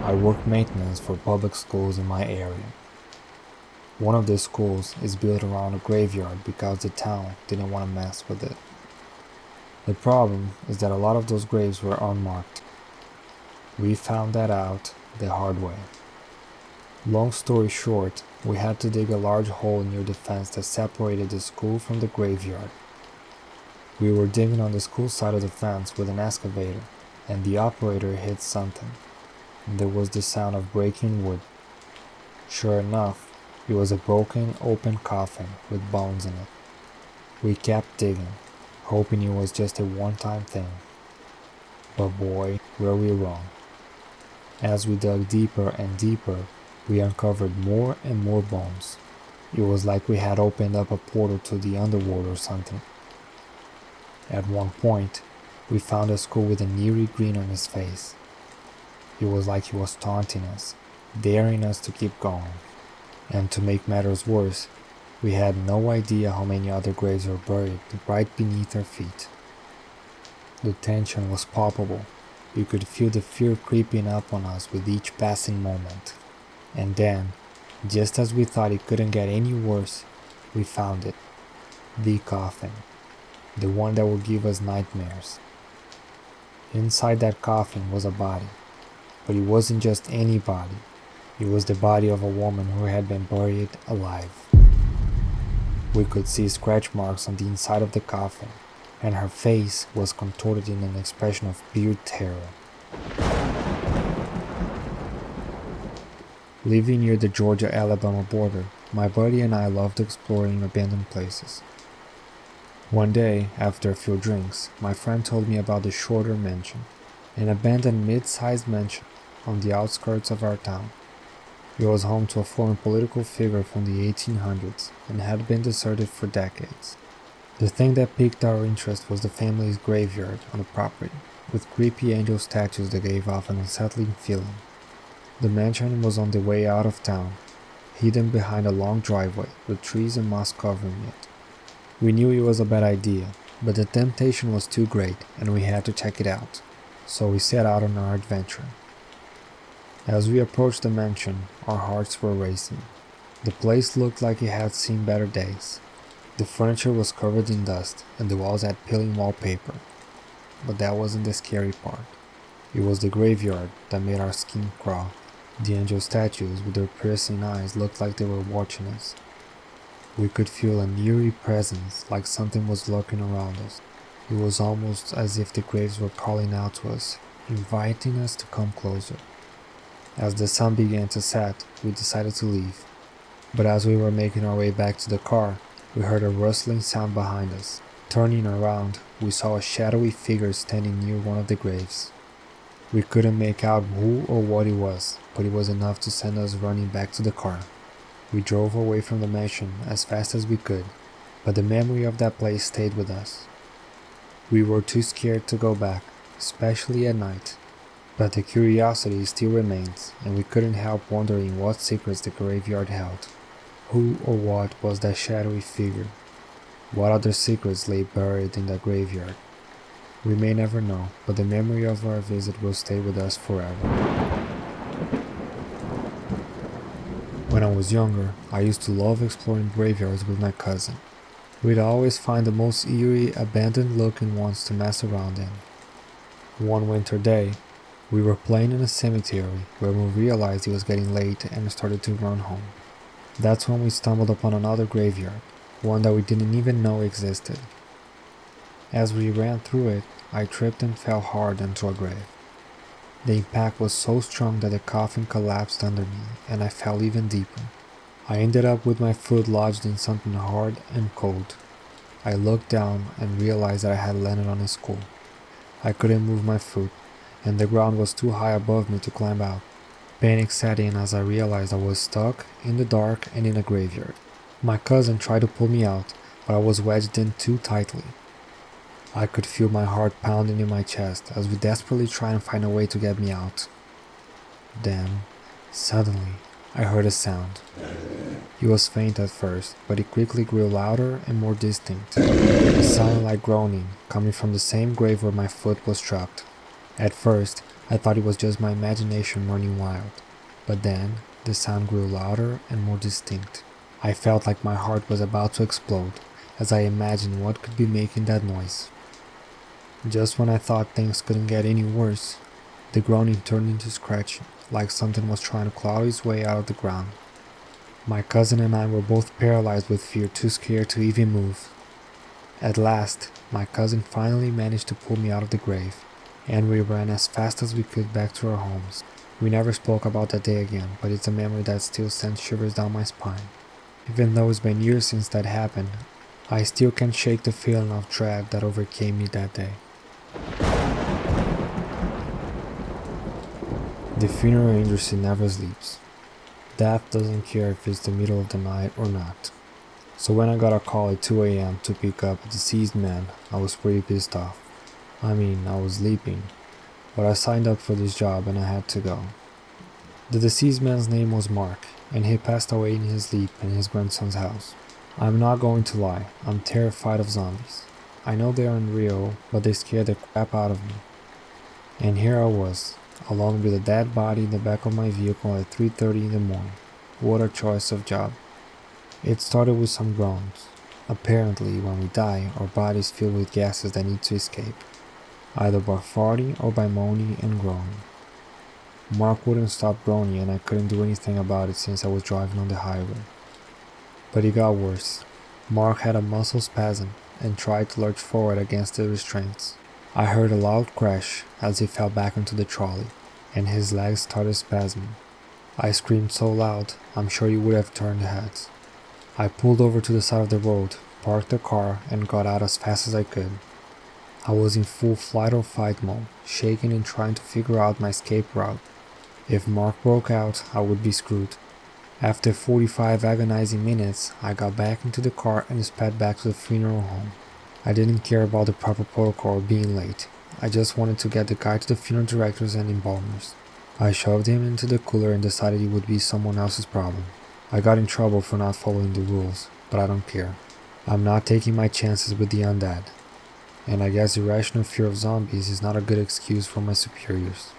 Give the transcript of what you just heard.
I work maintenance for public schools in my area. One of the schools is built around a graveyard because the town didn't want to mess with it. The problem is that a lot of those graves were unmarked. We found that out the hard way. Long story short, we had to dig a large hole near the fence that separated the school from the graveyard. We were digging on the school side of the fence with an excavator, and the operator hit something. There was the sound of breaking wood. Sure enough, it was a broken, open coffin with bones in it. We kept digging, hoping it was just a one-time thing. But boy, were we wrong. As we dug deeper and deeper, we uncovered more and more bones. It was like we had opened up a portal to the underworld or something. At one point, we found a skull with an eerie grin on his face. It was like he was taunting us, daring us to keep going. And to make matters worse, we had no idea how many other graves were buried right beneath our feet. The tension was palpable. You could feel the fear creeping up on us with each passing moment. And then, just as we thought it couldn't get any worse, we found it. The coffin. The one that would give us nightmares. Inside that coffin was a body. But it wasn't just any body. It was the body of a woman who had been buried alive. We could see scratch marks on the inside of the coffin, and her face was contorted in an expression of pure terror. Living near the Georgia-Alabama border, my buddy and I loved exploring abandoned places. One day, after a few drinks, my friend told me about the Shorter Mansion, an abandoned mid-sized mansion on the outskirts of our town. It was home to a former political figure from the 1800s and had been deserted for decades. The thing that piqued our interest was the family's graveyard on the property, with creepy angel statues that gave off an unsettling feeling. The mansion was on the way out of town, hidden behind a long driveway with trees and moss covering it. We knew it was a bad idea, but the temptation was too great and we had to check it out, so we set out on our adventure. As we approached the mansion, our hearts were racing. The place looked like it had seen better days. The furniture was covered in dust and the walls had peeling wallpaper. But that wasn't the scary part. It was the graveyard that made our skin crawl. The angel statues with their piercing eyes looked like they were watching us. We could feel an eerie presence, like something was lurking around us. It was almost as if the graves were calling out to us, inviting us to come closer. As the sun began to set, we decided to leave. But as we were making our way back to the car, we heard a rustling sound behind us. Turning around, we saw a shadowy figure standing near one of the graves. We couldn't make out who or what it was, but it was enough to send us running back to the car. We drove away from the mansion as fast as we could, but the memory of that place stayed with us. We were too scared to go back, especially at night. But the curiosity still remains, and we couldn't help wondering what secrets the graveyard held. Who or what was that shadowy figure? What other secrets lay buried in that graveyard? We may never know, but the memory of our visit will stay with us forever. When I was younger, I used to love exploring graveyards with my cousin. We'd always find the most eerie, abandoned-looking ones to mess around in. One winter day, we were playing in a cemetery where we realized it was getting late and started to run home. That's when we stumbled upon another graveyard, one that we didn't even know existed. As we ran through it, I tripped and fell hard into a grave. The impact was so strong that the coffin collapsed under me and I fell even deeper. I ended up with my foot lodged in something hard and cold. I looked down and realized that I had landed on a skull. I couldn't move my foot, and the ground was too high above me to climb out. Panic set in as I realized I was stuck in the dark and in a graveyard. My cousin tried to pull me out, but I was wedged in too tightly. I could feel my heart pounding in my chest as we desperately tried to find a way to get me out. Then, suddenly, I heard a sound. It was faint at first, but it quickly grew louder and more distinct. It sounded like groaning, coming from the same grave where my foot was trapped. At first, I thought it was just my imagination running wild. But then, the sound grew louder and more distinct. I felt like my heart was about to explode as I imagined what could be making that noise. Just when I thought things couldn't get any worse, the groaning turned into scratching, like something was trying to claw its way out of the ground. My cousin and I were both paralyzed with fear, too scared to even move. At last, my cousin finally managed to pull me out of the grave, and we ran as fast as we could back to our homes. We never spoke about that day again, but it's a memory that still sends shivers down my spine. Even though it's been years since that happened, I still can't shake the feeling of dread that overcame me that day. The funeral industry never sleeps. Death doesn't care if it's the middle of the night or not. So when I got a call at 2 a.m. to pick up a deceased man, I was pretty pissed off. I was sleeping, but I signed up for this job and I had to go. The deceased man's name was Mark, and he passed away in his sleep in his grandson's house. I'm not going to lie, I'm terrified of zombies. I know they aren't real, but they scare the crap out of me. And here I was, along with a dead body in the back of my vehicle at 3:30 in the morning. What a choice of job. It started with some groans. Apparently, when we die, our bodies fill with gases that need to escape, either by farting or by moaning and groaning. Mark wouldn't stop groaning and I couldn't do anything about it since I was driving on the highway. But it got worse. Mark had a muscle spasm and tried to lurch forward against the restraints. I heard a loud crash as he fell back into the trolley, and his legs started spasming. I screamed so loud, I'm sure you would have turned heads. I pulled over to the side of the road, parked the car, and got out as fast as I could. I was in full flight or fight mode, shaking and trying to figure out my escape route. If Mark broke out, I would be screwed. After 45 agonizing minutes, I got back into the car and sped back to the funeral home. I didn't care about the proper protocol or being late. I just wanted to get the guy to the funeral directors and embalmers. I shoved him into the cooler and decided it would be someone else's problem. I got in trouble for not following the rules, but I don't care. I'm not taking my chances with the undead. And I guess irrational fear of zombies is not a good excuse for my superiors.